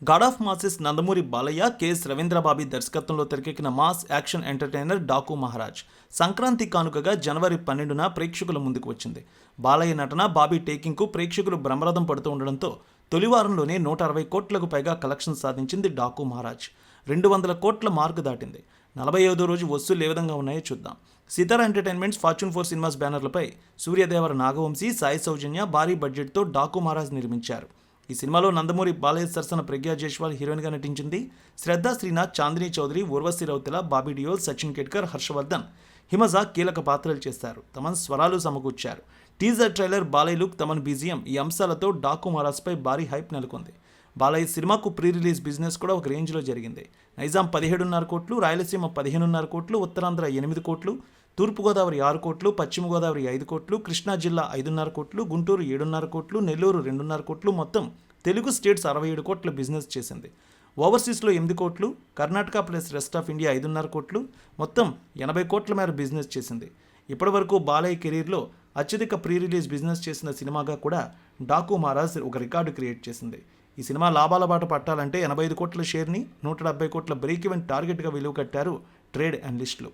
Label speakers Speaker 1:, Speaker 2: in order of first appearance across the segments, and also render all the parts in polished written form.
Speaker 1: God of masses Nandamuri Balayya, KS Ravindrababi దర్శకత్వంలో తెరకెక్కిన mass action entertainer Daaku Maharaj Sankranti కానుకగా జనవరి 12న ప్రేక్షకుల ముందుకు వచ్చింది. బాలయ్య నటన, బాబీ టేకింగ్కు ప్రేక్షకులు బ్రహ్మరథం పడుతూ ఉండడంతో తొలి వారంలోనే 160 కోట్లకు పైగా కలెక్షన్ సాధించింది డాకు మహారాజ్. 200 కోట్ల మార్కు దాటింది. 45వ రోజు వసూళ్లు ఏ విధంగా ఉన్నాయో చూద్దాం. సితారా ఎంటర్టైన్మెంట్స్, ఫార్చ్యూన్ 4 సినిమాస్ బ్యానర్లపై సూర్యదేవర నాగవంశీ, సాయి సౌజన్య భారీ బడ్జెట్తో డాకు మహారాజ్ నిర్మించారు. ఈ సినిమాలో నందమూరి బాలయ్య సరసన ప్రజ్ఞా జైస్వాల్ హీరోయిన్గా నటించింది. శ్రద్ధా శ్రీనాథ్, చాందినీ చౌదరి, ఊర్వశి రౌతెల, బాబీ డియోల్, సచిన్ కేట్కర్, హర్షవర్ధన్, హిమజ కీలక పాత్రలు చేశారు. తమన్ స్వరాలు సమకూర్చారు. Teaser trailer, Balayya look, Thaman BGM ఈ అంశాలతో డాకు మహారాజ్పై భారీ హైప్ నెలకొంది. బాలయ్య సినిమాకు ప్రీ రిలీజ్ బిజినెస్ కూడా ఒక రేంజ్లో జరిగింది. నైజాం 17.5 కోట్లు, రాయలసీమ 15.5 కోట్లు, ఉత్తరాంధ్ర 8 కోట్లు, తూర్పుగోదావరి 6 కోట్లు, పశ్చిమ గోదావరి 5 కోట్లు, కృష్ణా జిల్లా 5.5 కోట్లు, గుంటూరు 7.5 కోట్లు, నెల్లూరు 2.5 కోట్లు, మొత్తం తెలుగు స్టేట్స్ 67 కోట్ల బిజినెస్ చేసింది. ఓవర్సీస్లో 8 కోట్లు, Karnataka plus rest of India 5.5 కోట్లు, మొత్తం 80 కోట్ల మేర బిజినెస్ చేసింది. ఇప్పటివరకు బాలయ్య కెరీర్లో అత్యధిక ప్రీ రిలీజ్ బిజినెస్ చేసిన సినిమాగా కూడా డాకు మహారాజ్ ఒక రికార్డు క్రియేట్ చేసింది. ఈ సినిమా లాభాల బాట పట్టాలంటే 85 కోట్ల షేర్ని 170 కోట్ల బ్రేక్ ఈవెన్ టార్గెట్గా విలువ కట్టారు ట్రేడ్ అనలిస్టులు.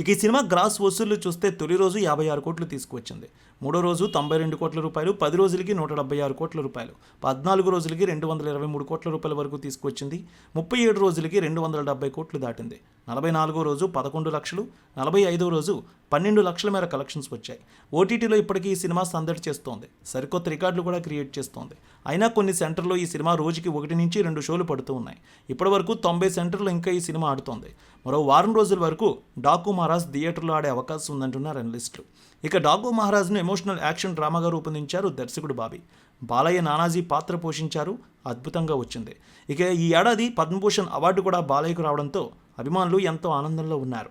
Speaker 1: ఇక ఈ సినిమా గ్రాస్ వసూళ్లు చూస్తే తొలి రోజు 56 కోట్లు తీసుకువచ్చింది. మూడో రోజు 92 కోట్ల రూపాయలు, 10 రోజులకి 176 కోట్ల రూపాయలు, 14 రోజులకి 223 కోట్ల రూపాయల వరకు తీసుకువచ్చింది. 37 రోజులకి 270 కోట్లు దాటింది. 44వ రోజు 11 లక్షలు, 45వ రోజు 12 లక్షల మేర కలెక్షన్స్ వచ్చాయి. ఓటీటీలో ఇప్పటికీ ఈ సినిమా సందడి చేస్తోంది. సరికొత్త రికార్డులు కూడా క్రియేట్ చేస్తోంది. అయినా కొన్ని సెంటర్లో ఈ సినిమా రోజుకి 1 నుంచి 2 షోలు పడుతూ ఉన్నాయి. ఇప్పటివరకు 90 సెంటర్లో ఇంకా ఈ సినిమా ఆడుతోంది. మరో వారం రోజుల వరకు డాకు మహారాజ్ థియేటర్లో ఆడే అవకాశం ఉందంటున్నారు అనలిస్టులు. ఇక డాకు మహారాజ్ను ఎమోషనల్ యాక్షన్ డ్రామాగా రూపొందించారు దర్శకుడు బాబీ. బాలయ్య నానాజీ పాత్ర పోషించారు. అద్భుతంగా వచ్చింది. ఇక ఈ ఏడాది పద్మభూషణ్ అవార్డు కూడా బాలయ్యకు రావడంతో అభిమానులు ఎంతో ఆనందంలో ఉన్నారు.